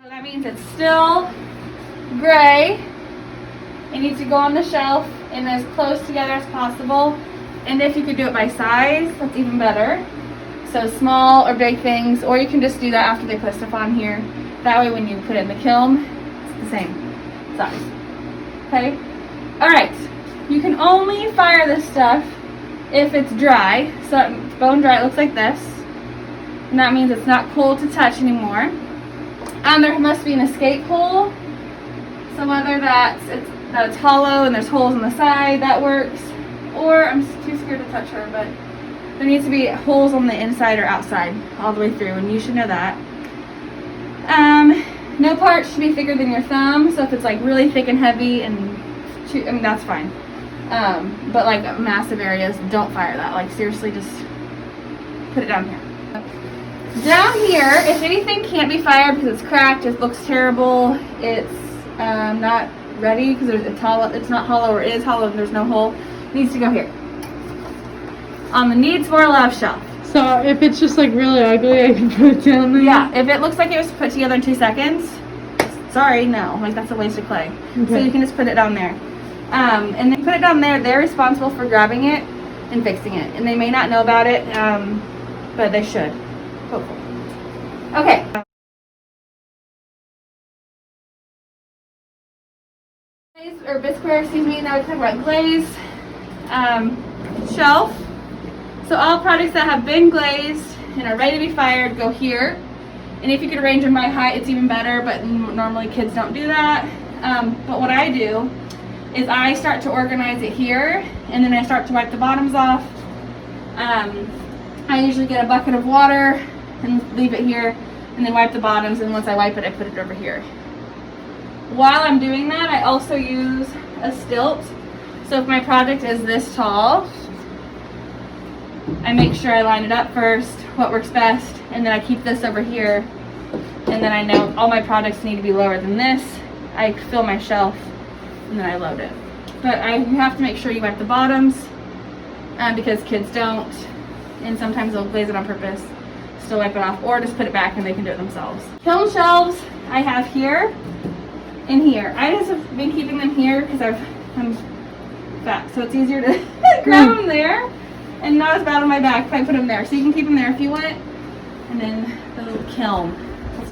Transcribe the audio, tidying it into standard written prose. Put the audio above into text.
that means it's still gray. It needs to go on the shelf and as close together as possible. And if you could do it by size, that's even better. So small or big things, or you can just do that after they put stuff on here. That way when you put it in the kiln, it's the same size. Okay? Alright, you can only fire this stuff if it's dry. So it's bone dry, it looks like this. And that means it's not cool to touch anymore. There must be an escape hole. Some other that's hollow and there's holes in the side, that works. Or I'm too scared to touch her, but there needs to be holes on the inside or outside all the way through, and you should know that. No part should be thicker than your thumb, so if it's like really thick and heavy that's fine. But like massive areas, don't fire that. Like seriously, just put it down here. Down here, if anything can't be fired because it's cracked, it looks terrible, it's not ready because it's not hollow, or it is hollow and there's no hole, it needs to go here on the needs more love shelf. So if it's just like really ugly, I can put it down there? Yeah, if it looks like it was put together in 2 seconds, sorry, no, like that's a waste of clay. Okay. So you can just put it down there. And then put it down there, they're responsible for grabbing it and fixing it. And they may not know about it, but they should, hopefully. Okay. Or Bisqueware, excuse me, now we talk about glaze. Shelf. So all products that have been glazed and are ready to be fired go here. And if you could arrange them by height, it's even better, but normally kids don't do that. But what I do is I start to organize it here, and then I start to wipe the bottoms off. I usually get a bucket of water and leave it here, and then wipe the bottoms, and once I wipe it, I put it over here. While I'm doing that, I also use a stilt. So if my project is this tall, I make sure I line it up first, what works best, and then I keep this over here, and then I know all my products need to be lower than this. I fill my shelf, and then I load it. But you have to make sure you wipe the bottoms, because kids don't, and sometimes they'll glaze it on purpose, still wipe it off, or just put it back and they can do it themselves. Kiln shelves I have here and here. I just have been keeping them here because I'm fat, so it's easier to grab them there and not as bad on my back if I put them there. So you can keep them there if you want. And then the little kiln.